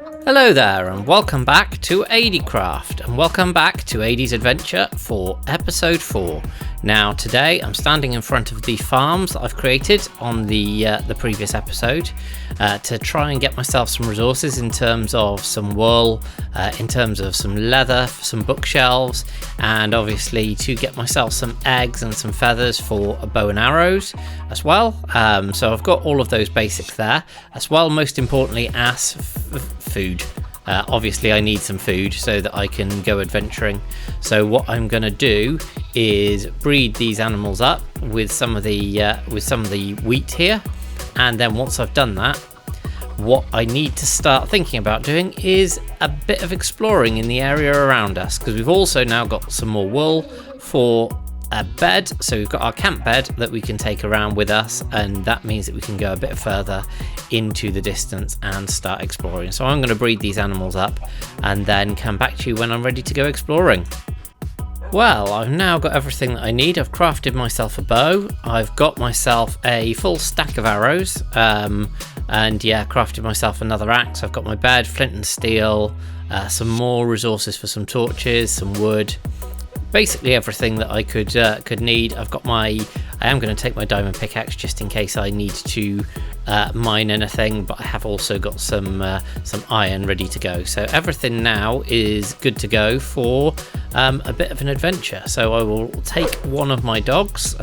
Hello there and welcome back to Adie Craft and welcome back to Adie's Adventure for episode 4. Now today I'm standing in front of the farms that I've created on the previous episode to try and get myself some resources in terms of some wool, in terms of some leather, some bookshelves, and obviously to get myself some eggs and some feathers for a bow and arrows as well. So I've got all of those basics there as well, most importantly as food. Obviously I need some food so that I can go adventuring. So what I'm going to do is breed these animals up with some of the wheat here, and then once I've done that, what I need to start thinking about doing is a bit of exploring in the area around us, because we've also now got some more wool for a bed. So we've got our camp bed that we can take around with us, and that means that we can go a bit further into the distance and start exploring. So I'm going to breed these animals up and then come back to you when I'm ready to go exploring. Well, I've now got everything that I need. I've crafted myself a bow, I've got myself a full stack of arrows, and yeah, crafted myself another axe. I've got my bed, flint and steel, some more resources for some torches, some wood, basically everything that I could need. I am going to take my diamond pickaxe just in case I need to mine anything, but I have also got some iron ready to go. So everything now is good to go for a bit of an adventure. So I will take one of my dogs.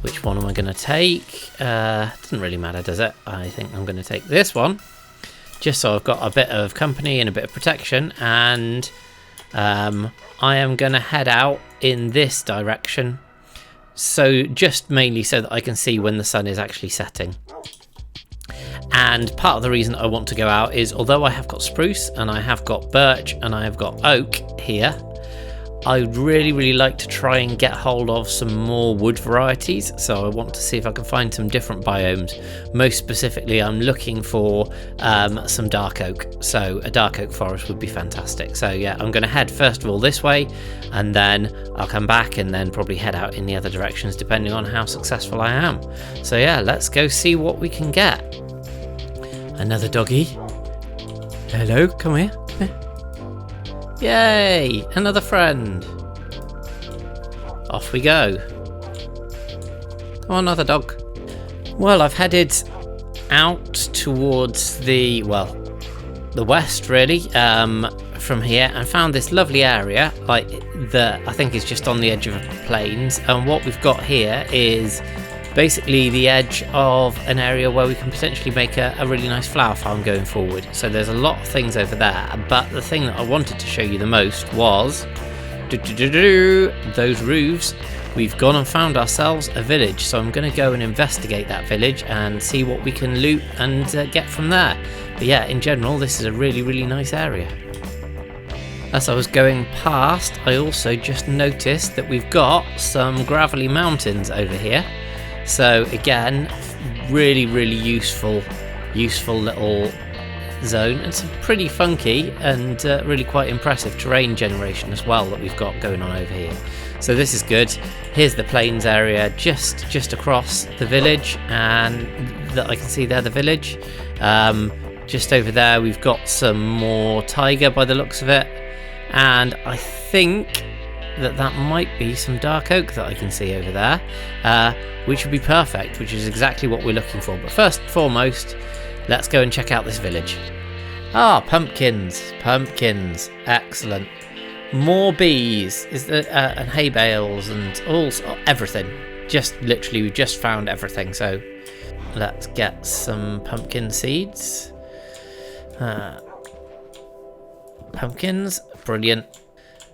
Which one am I going to take? Doesn't really matter, does it? I think I'm going to take this one, just so I've got a bit of company and a bit of protection, and I am going to head out in this direction, so just mainly so that I can see when the sun is actually setting. And part of the reason I want to go out is, although I have got spruce and I have got birch and I have got oak here, I would really like to try and get hold of some more wood varieties. So I want to see if I can find some different biomes. Most specifically, I'm looking for some dark oak. So a dark oak forest would be fantastic. So yeah, I'm going to head first of all this way, and then I'll come back and then probably head out in the other directions depending on how successful I am. So yeah, let's go see what we can get. Another doggy. Hello, come here. Yay! Another friend. Off we go. Come on, another dog. Well, I've headed out towards the west, really, from here, and found this lovely area, like I think is just on the edge of the plains. And what we've got here is basically the edge of an area where we can potentially make a really nice flower farm going forward. So there's a lot of things over there, but the thing that I wanted to show you the most was those roofs. We've gone and found ourselves a village, so I'm going to go and investigate that village and see what we can loot and get from there. But yeah, in general, this is a really nice area. As I was going past, I also just noticed that we've got some gravelly mountains over here. So again, really useful little zone, and some pretty funky and really quite impressive terrain generation as well that we've got going on over here. So this is good. Here's the plains area just across the village, and that I can see there, the village. Just over there we've got some more taiga by the looks of it, and I think that might be some dark oak that I can see over there, which would be perfect, which is exactly what we're looking for. But first and foremost, let's go and check out this village. Ah, pumpkins, excellent. More bees, and hay bales and everything. Just literally, we just found everything. So let's get some pumpkin seeds. Pumpkins, brilliant.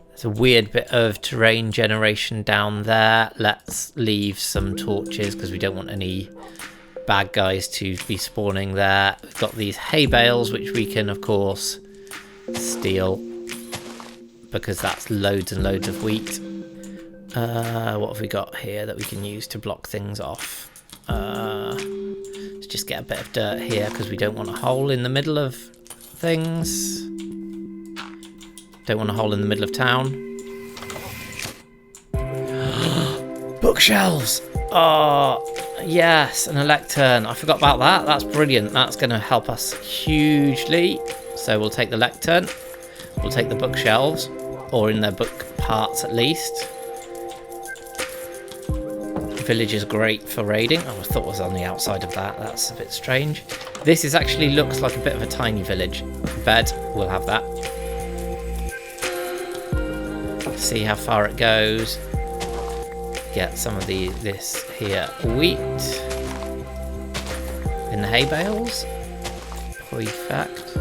There's a weird bit of terrain generation down there. Let's leave some torches because we don't want any bad guys to be spawning there. We've got these hay bales which we can of course steal because that's loads and loads of wheat. What have we got here that we can use to block things off? Let's just get a bit of dirt here because we don't want a hole in the middle of things. Don't want a hole in the middle of town. Bookshelves! Oh, Yes, an lectern. I forgot about that. That's brilliant. That's going to help us hugely. So we'll take the lectern. We'll take the bookshelves, or in their book parts at least. Village is great for raiding. Oh, I thought it was on the outside of that. That's a bit strange. This is actually looks like a bit of a tiny village. Bed, we'll have that. See how far it goes. Get some of this here wheat in the hay bales. Perfect.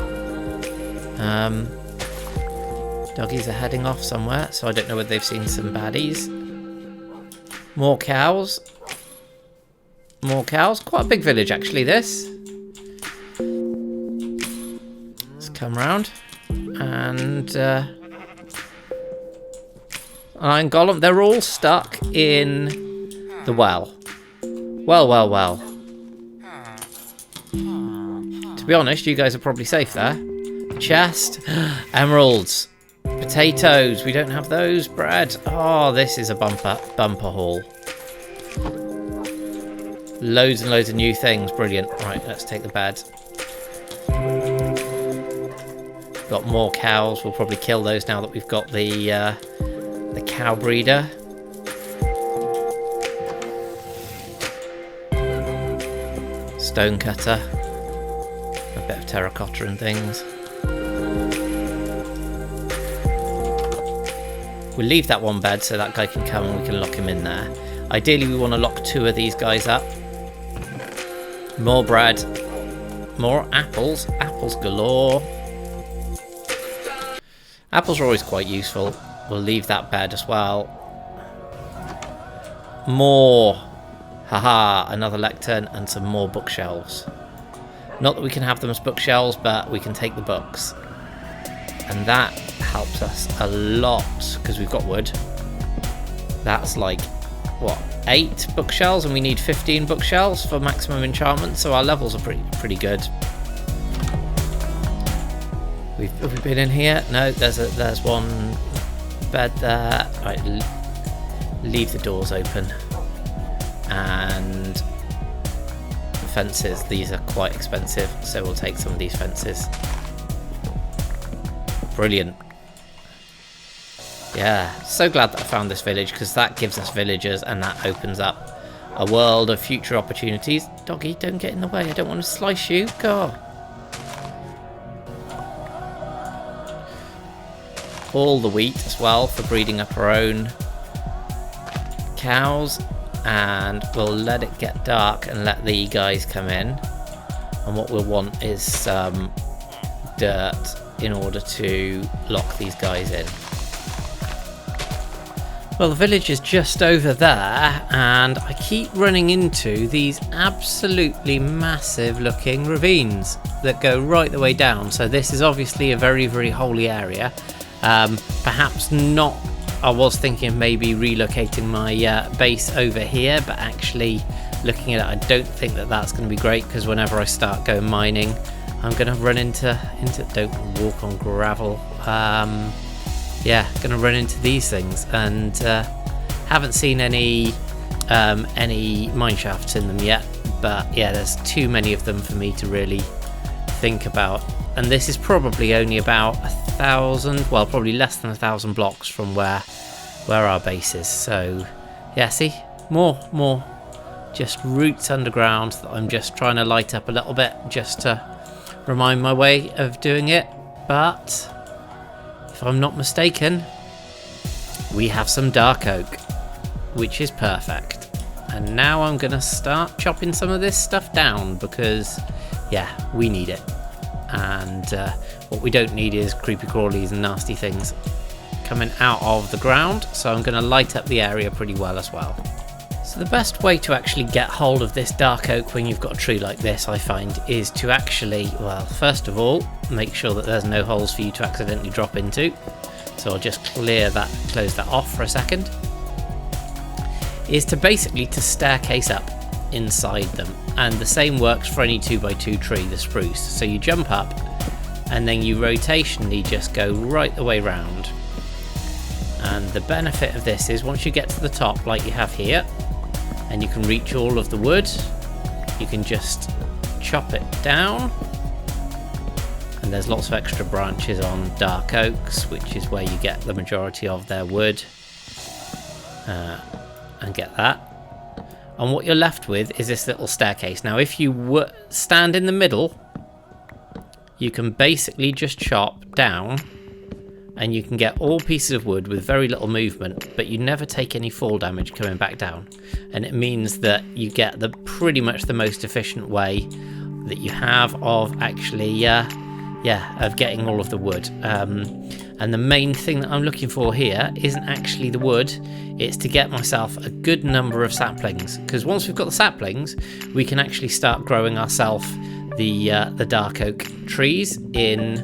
Doggies are heading off somewhere, so I don't know whether they've seen some baddies. More cows. More cows. Quite a big village, actually, this. Let's come round. And Iron Golem. They're all stuck in the well. Well. To be honest, you guys are probably safe there. Chest. Emeralds. Potatoes. We don't have those. Bread. Oh, this is a bumper haul. Loads and loads of new things. Brilliant. Right, let's take the bed. Got more cows. We'll probably kill those now that we've got the cow breeder. Stone cutter. A bit of terracotta and things. We'll leave that one bed so that guy can come and we can lock him in there. Ideally, we want to lock 2 of these guys up. More bread. More apples. Apples galore. Apples are always quite useful. We'll leave that bed as well. More. Haha, another lectern and some more bookshelves. Not that we can have them as bookshelves, but we can take the books. And that helps us a lot because we've got wood. That's like, what, 8 bookshelves, and we need 15 bookshelves for maximum enchantment, so our levels are pretty good. Have we been in here? No, there's one bed there. Right, leave the doors open. And the fences, these are quite expensive, so we'll take some of these fences. Brilliant. Yeah, so glad that I found this village, because that gives us villagers and that opens up a world of future opportunities. Doggy, don't get in the way. I don't want to slice you. Go. All the wheat as well for breeding up our own cows. And we'll let it get dark and let the guys come in. And what we'll want is some dirt in order to lock these guys in. Well, the village is just over there, and I keep running into these absolutely massive looking ravines that go right the way down. So this is obviously a very, very holy area. Perhaps not. I was thinking of maybe relocating my base over here, but actually looking at it, I don't think that that's going to be great, because whenever I start going mining, I'm going to run into don't walk on gravel. Yeah, going to run into these things, and haven't seen any mine shafts in them yet, but yeah, there's too many of them for me to really think about. And this is probably only about 1,000, well, probably less than 1,000 blocks from where our base is. So yeah, see, more just roots underground that I'm just trying to light up a little bit, just to remind my way of doing it. But if I'm not mistaken, we have some dark oak, which is perfect. And now I'm gonna start chopping some of this stuff down, because yeah, we need it. And what we don't need is creepy crawlies and nasty things coming out of the ground, so I'm going to light up the area pretty well as well. So the best way to actually get hold of this dark oak when you've got a tree like this, I find, is to actually, well, first of all, make sure that there's no holes for you to accidentally drop into. So I'll just close that off for a second. Is to basically to staircase up inside them, and the same works for any 2x2 tree, the spruce. So you jump up and then you rotationally just go right the way round. And the benefit of this is once you get to the top like you have here, and you can reach all of the wood. You can just chop it down, and there's lots of extra branches on dark oaks, which is where you get the majority of their wood, and get that. And what you're left with is this little staircase. Now if you stand in the middle, you can basically just chop down and you can get all pieces of wood with very little movement, but you never take any fall damage coming back down. And it means that you get pretty much the most efficient way that you have of actually of getting all of the wood. And the main thing that I'm looking for here isn't actually the wood, it's to get myself a good number of saplings, because once we've got the saplings we can actually start growing ourselves the dark oak trees in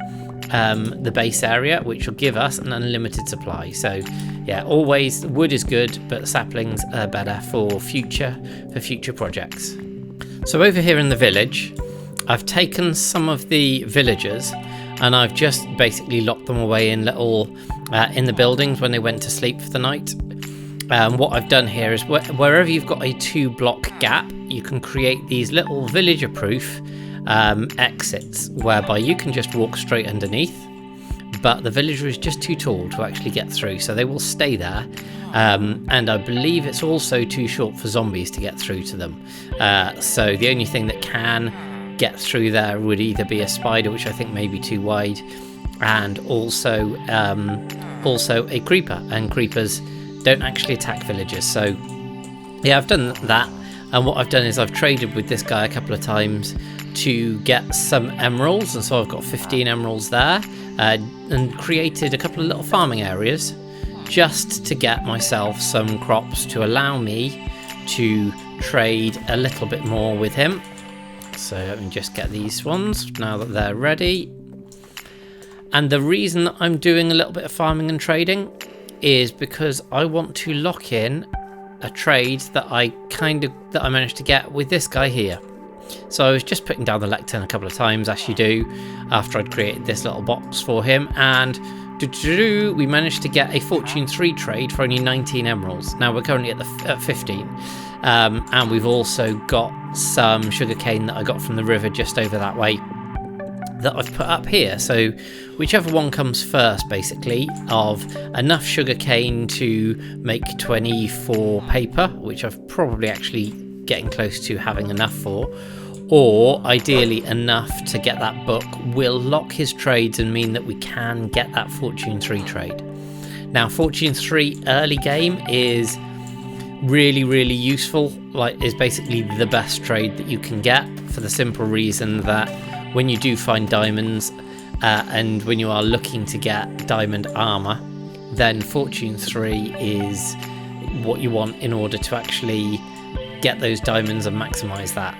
the base area, which will give us an unlimited supply. So yeah, always wood is good, but saplings are better for future projects. So over here in the village, I've taken some of the villagers and I've just basically locked them away in little in the buildings when they went to sleep for the night. What I've done here is wherever you've got a 2-block gap, you can create these little villager proof exits whereby you can just walk straight underneath, but the villager is just too tall to actually get through, so they will stay there. And I believe it's also too short for zombies to get through to them. So the only thing that can get through there would either be a spider, which I think may be too wide, and also a creeper, and creepers don't actually attack villagers. So yeah, I've done that, and what I've done is I've traded with this guy a couple of times to get some emeralds, and so I've got 15 emeralds there, and created a couple of little farming areas just to get myself some crops to allow me to trade a little bit more with him. So let me just get these ones now that they're ready. And the reason that I'm doing a little bit of farming and trading is because I want to lock in a trade that I managed to get with this guy here. So I was just putting down the lectern a couple of times, as you do, after I'd created this little box for him, and we managed to get a Fortune 3 trade for only 19 emeralds. Now we're currently at 15. And we've also got some sugarcane that I got from the river just over that way that I've put up here. So whichever one comes first, basically, of enough sugarcane to make 24 paper, which I've probably actually getting close to having enough for, or ideally enough to get that book, will lock his trades and mean that we can get that Fortune 3 trade. Now Fortune 3 early game is really useful, is basically the best trade that you can get, for the simple reason that when you do find diamonds and when you are looking to get diamond armor, then Fortune 3 is what you want in order to actually get those diamonds and maximize that.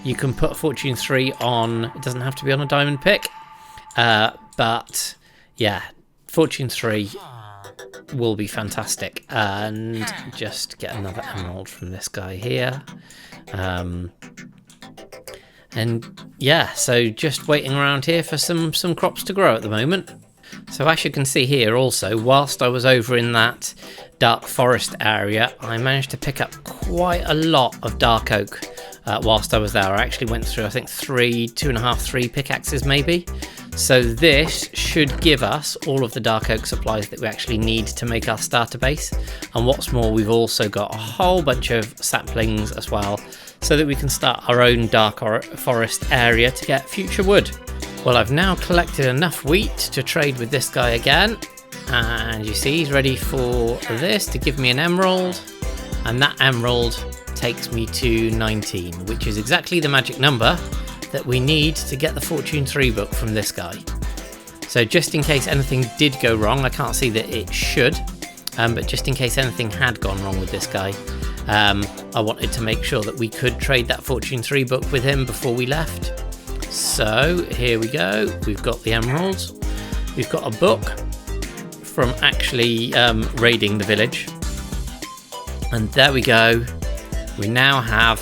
You can put Fortune 3 on, it doesn't have to be on a diamond pick, but yeah, Fortune 3 will be fantastic. And just get another emerald from this guy here, and yeah, so just waiting around here for some crops to grow at the moment. So as you can see here also, whilst I was over in that dark forest area, I managed to pick up quite a lot of dark oak whilst I was there. I actually went through, I think, 3 pickaxes maybe. So this should give us all of the dark oak supplies that we actually need to make our starter base. And what's more, we've also got a whole bunch of saplings as well, so that we can start our own dark forest area to get future wood. Well, I've now collected enough wheat to trade with this guy again, and you see he's ready for this to give me an emerald, and that emerald takes me to 19, which is exactly the magic number that we need to get the Fortune 3 book from this guy. So just in case anything did go wrong, I can't see that it should, but just in case anything had gone wrong with this guy, I wanted to make sure that we could trade that Fortune 3 book with him before we left. So here we go, we've got the emeralds, we've got a book from actually raiding the village, and there we go, we now have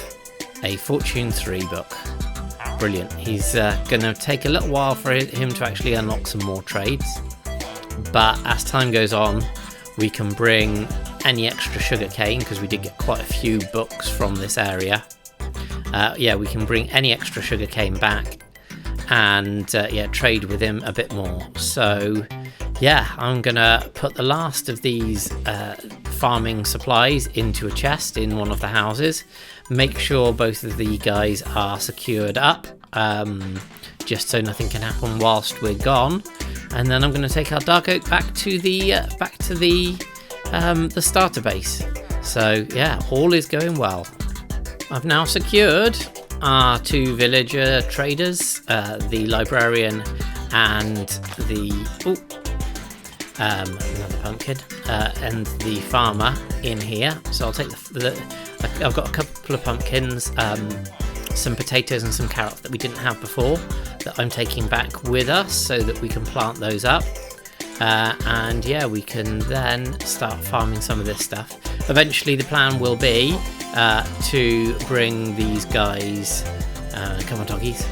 a Fortune 3 book. Brilliant. He's going to take a little while for him to actually unlock some more trades, but as time goes on we can bring any extra sugar cane, because we did get quite a few books from this area. Yeah, we can bring any extra sugar cane back and yeah, trade with him a bit more. So yeah, I'm gonna put the last of these farming supplies into a chest in one of the houses. Make sure both of the guys are secured up, just so nothing can happen whilst we're gone. And then I'm going to take our dark oak back to the starter base. So yeah, all is going well. I've now secured our 2 villager traders, the librarian and the another pumpkin, and the farmer in here. So I'll take I've got a couple of pumpkins, some potatoes and some carrots that we didn't have before that I'm taking back with us so that we can plant those up. And yeah, we can then start farming some of this stuff. Eventually the plan will be to bring these guys, come on doggies,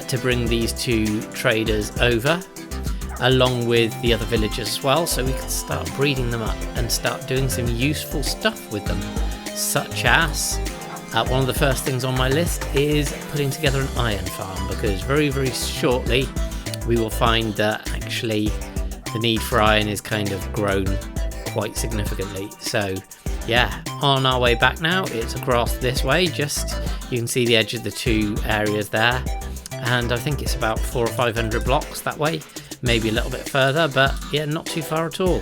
to bring these 2 traders over along with the other villagers as well, so we can start breeding them up and start doing some useful stuff with them, such as one of the first things on my list is putting together an iron farm, because very shortly we will find that actually the need for iron is kind of grown quite significantly. So yeah, on our way back now, it's across this way, just you can see the edge of the 2 areas there, and I think it's about 400 or 500 blocks that way, maybe a little bit further, but yeah, not too far at all.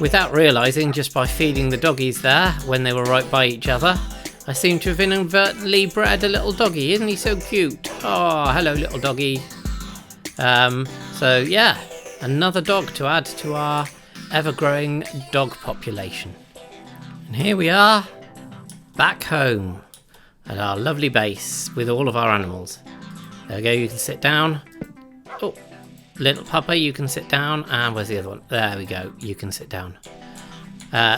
Without realising, just by feeding the doggies there when they were right by each other, I seem to have inadvertently bred a little doggy. Isn't he so cute? Oh, hello little doggy. So yeah, another dog to add to our ever-growing dog population. And here we are, back home at our lovely base with all of our animals. There we go, you can sit down. Oh, little puppa, you can sit down. And where's the other one? There we go, you can sit down.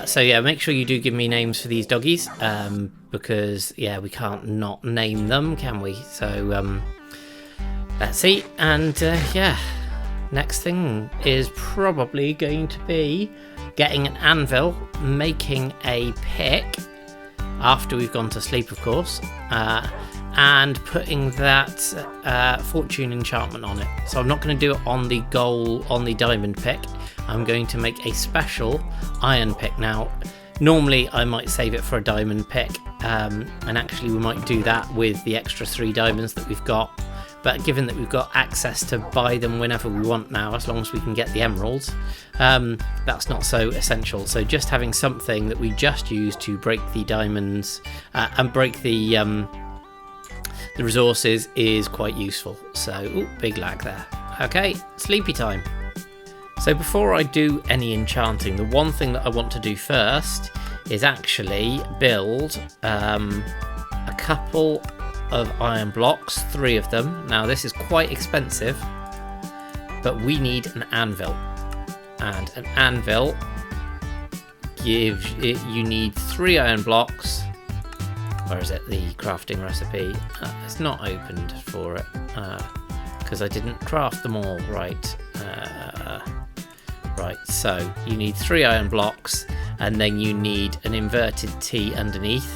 So yeah, make sure you do give me names for these doggies, because yeah, we can't not name them, can we? So let's see. And yeah, next thing is probably going to be getting an anvil, making a pick after we've gone to sleep, of course, and putting that fortune enchantment on it. So I'm not going to do it on the diamond pick. I'm going to make a special iron pick. Now, normally I might save it for a diamond pick, and actually we might do that with the extra 3 diamonds that we've got. But given that we've got access to buy them whenever we want now, as long as we can get the emeralds, that's not so essential. So just having something that we just use to break the diamonds and break the resources is quite useful. So, ooh, big lag there. Okay, sleepy time. So before I do any enchanting, the one thing that I want to do first is actually build a couple of iron blocks, 3 of them. Now this is quite expensive, but we need an anvil, and an anvil gives it, you need 3 iron blocks. Where is it, the crafting recipe? It's not opened for it because I didn't craft them all right. Right, so you need 3 iron blocks, and then you need an inverted T underneath.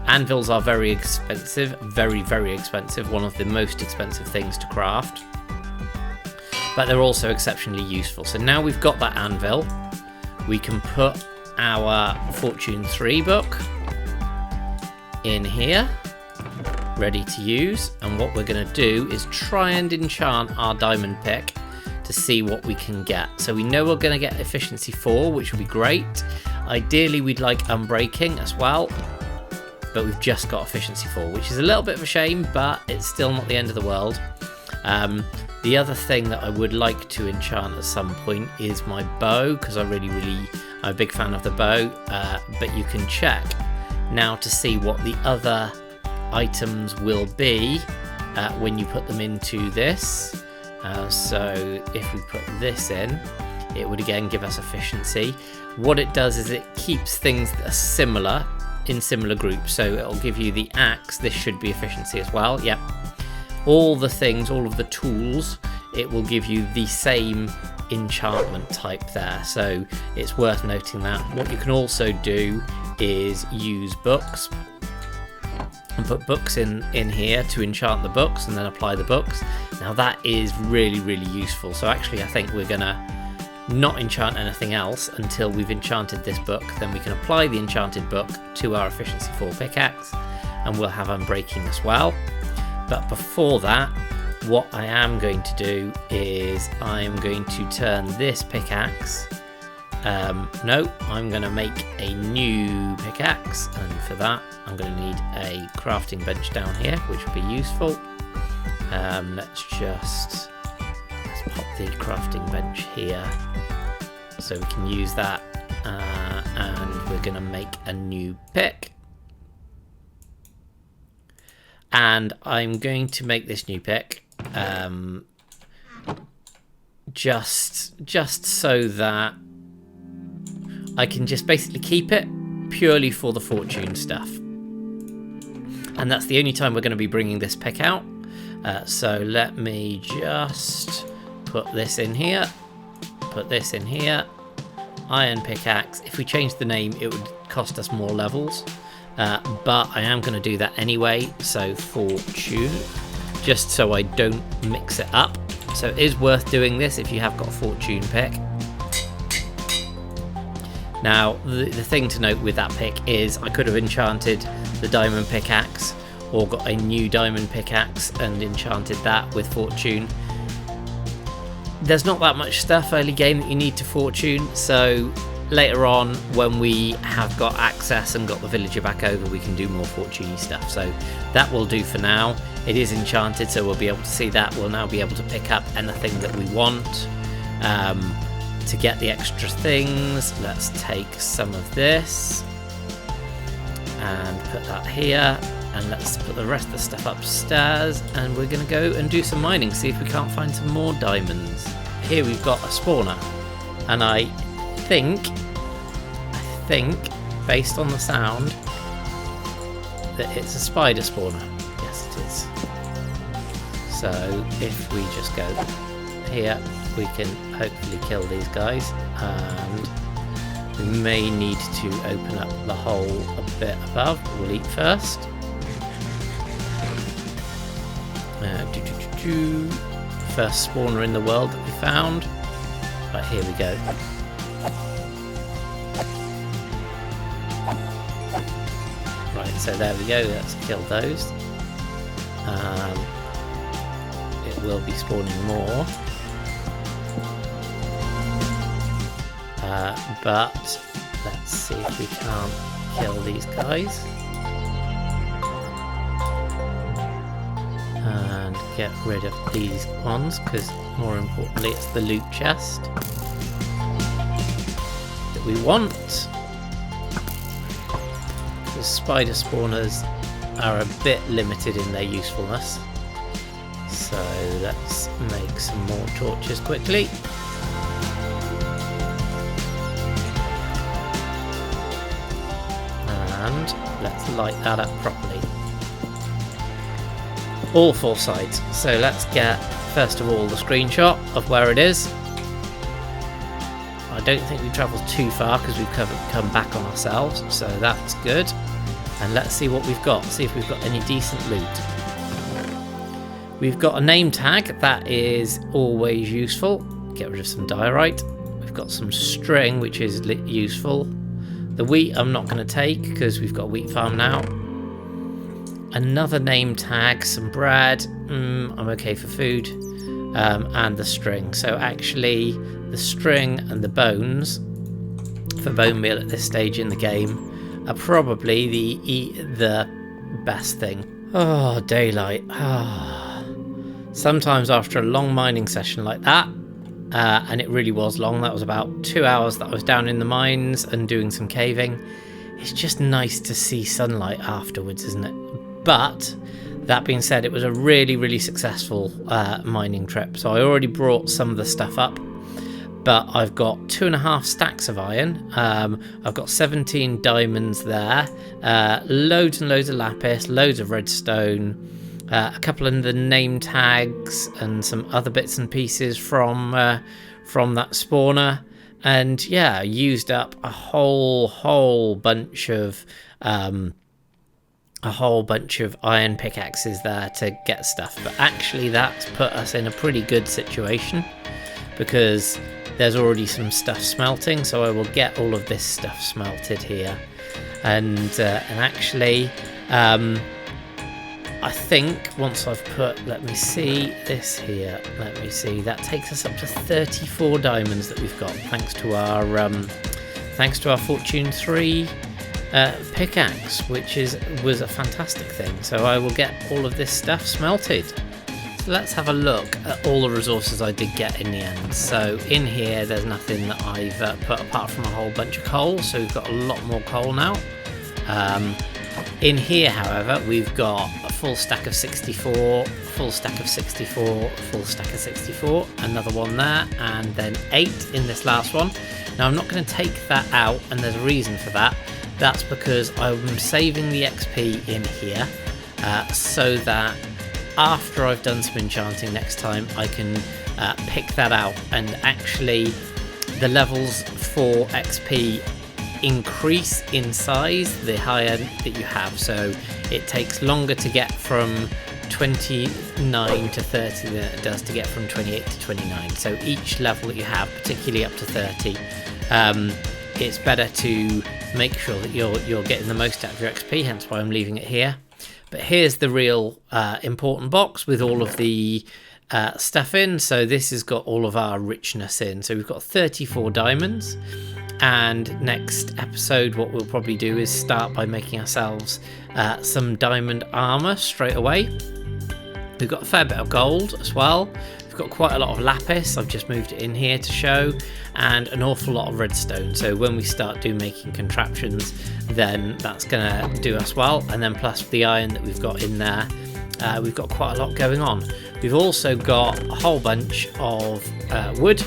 Anvils are very expensive, very expensive, one of the most expensive things to craft, but they're also exceptionally useful. So now we've got that anvil, we can put our Fortune 3 book in here, ready to use, and what we're going to do is try and enchant our diamond pick to see what we can get. So we know we're going to get efficiency 4, which will be great. Ideally we'd like unbreaking as well, but we've just got efficiency 4, which is a little bit of a shame, but it's still not the end of the world. The other thing that I would like to enchant at some point is my bow, because I'm a big fan of the bow, but you can check now to see what the other items will be when you put them into this. So if we put this in, it would again give us efficiency. What it does is it keeps things that are similar in similar groups. So it'll give you the axe. This should be efficiency as well. Yep. All the things, all of the tools it will give you the same enchantment type there. So it's worth noting that. What you can also do is use books and put books in here to enchant the books and then apply the books. Now that is really, really useful. So actually I think we're gonna not enchant anything else until we've enchanted this book. Then we can apply the enchanted book to our efficiency 4 pickaxe and we'll have unbreaking as well. But before that, what I am going to do is I'm going to turn this pickaxe, no, I'm going to make a new pickaxe, and for that I'm going to need a crafting bench down here, which will be useful. Let's pop the crafting bench here so we can use that, and we're going to make a new pick. And I'm going to make this new pick just so that I can just basically keep it purely for the fortune stuff. And that's the only time we're going to be bringing this pick out. So let me just put this in here, put this in here, iron pickaxe. If we change the name, it would cost us more levels. But I am going to do that anyway, so fortune, just so I don't mix it up. So it is worth doing this if you have got a fortune pick. Now the thing to note with that pick is I could have enchanted the diamond pickaxe or got a new diamond pickaxe and enchanted that with fortune. There's not that much stuff early game that you need to fortune, so later on when we have got access and got the villager back over, we can do more fortune stuff. So that will do for now. It is enchanted, so we'll be able to see that. We'll now be able to pick up anything that we want. To get the extra things, let's take some of this and put that here, and let's put the rest of the stuff upstairs, and we're going to go and do some mining, see if we can't find some more diamonds. Here we've got a spawner, and I think based on the sound that it's a spider spawner. Yes, it is. So if we just go here, we can hopefully kill these guys, and we may need to open up the hole a bit above. We'll eat first. First spawner in the world that we found. Right, here we go. Right, so there we go, let's kill those. It will be spawning more. But let's see if we can't kill these guys. And get rid of these ones, because more importantly it's the loot chest that we want. The spider spawners are a bit limited in their usefulness. So let's make some more torches quickly. And let's light that up properly. All 4 sides. So let's get first of all the screenshot of where it is. I don't think we travelled too far because we've come back on ourselves, so that's good. And let's see what we've got, see if we've got any decent loot. We've got a name tag, that is always useful. Get rid of some diorite. We've got some string, which is useful. The wheat I'm not going to take because we've got a wheat farm now. Another name tag, some bread, I'm okay for food, and the string. So actually the string and the bones for bone meal at this stage in the game are probably the best thing. Oh, daylight. Sometimes after a long mining session like that, and it really was long, that was about 2 hours that I was down in the mines and doing some caving, it's just nice to see sunlight afterwards, isn't it? But that being said, it was a really, really successful mining trip. So I already brought some of the stuff up, but I've got 2.5 stacks of iron. I've got 17 diamonds there, loads and loads of lapis, loads of redstone, a couple of the name tags and some other bits and pieces from that spawner. And yeah, used up a whole bunch of iron pickaxes there to get stuff. But actually that's put us in a pretty good situation, because there's already some stuff smelting, so I will get all of this stuff smelted here. And actually, I think once I've put, let me see this here, that takes us up to 34 diamonds that we've got, thanks to our Fortune 3 pickaxe, which was a fantastic thing. So I will get all of this stuff smelted. So let's have a look at all the resources I did get in the end. So in here there's nothing that I've put apart from a whole bunch of coal, so we've got a lot more coal now. In here, however, we've got a full stack of 64, full stack of 64, full stack of 64, another one there, and then 8 in this last one. Now I'm not going to take that out, and there's a reason for that. That's because I'm saving the XP in here, so that after I've done some enchanting next time, I can pick that out, and actually the levels for XP increase in size the higher that you have. So it takes longer to get from 29 to 30 than it does to get from 28 to 29. So each level that you have, particularly up to 30, it's better to make sure that you're getting the most out of your XP, hence why I'm leaving it here. But here's the real important box with all of the stuff in. So this has got all of our richness in. So we've got 34 diamonds. And next episode, what we'll probably do is start by making ourselves some diamond armor straight away. We've got a fair bit of gold as well. We've got quite a lot of lapis. I've just moved it in here to show, and an awful lot of redstone. So when we start making contraptions, then that's gonna do us well. And then plus the iron that we've got in there, we've got quite a lot going on. We've also got a whole bunch of wood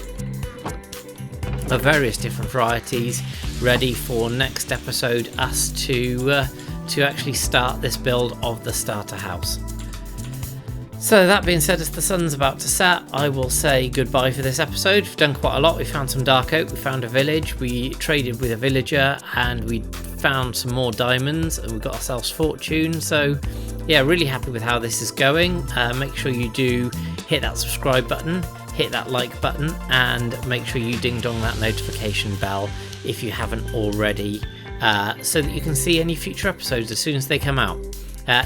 of various different varieties, ready for next episode us to actually start this build of the starter house. So that being said, as the sun's about to set, I will say goodbye for this episode. We've done quite a lot. We found some dark oak, we found a village, we traded with a villager, and we found some more diamonds, and we got ourselves fortune. So yeah, really happy with how this is going. Make sure you do hit that subscribe button, hit that like button, and make sure you ding dong that notification bell if you haven't already, so that you can see any future episodes as soon as they come out.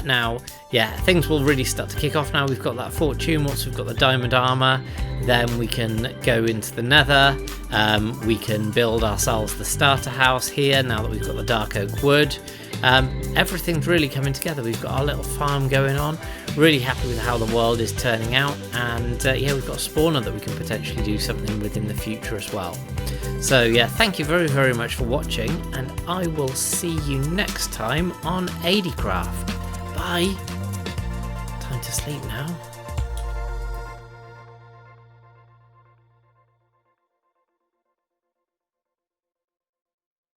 Now, yeah, things will really start to kick off now. We've got that fortune. Once we've got the diamond armor, then we can go into the nether. We can build ourselves the starter house here now that we've got the dark oak wood. Everything's really coming together. We've got our little farm going on. Really happy with how the world is turning out, and yeah, we've got a spawner that we can potentially do something with in the future as well. So yeah, thank you very, very much for watching, and I will see you next time on Adie Craft. Bye. Time to sleep now.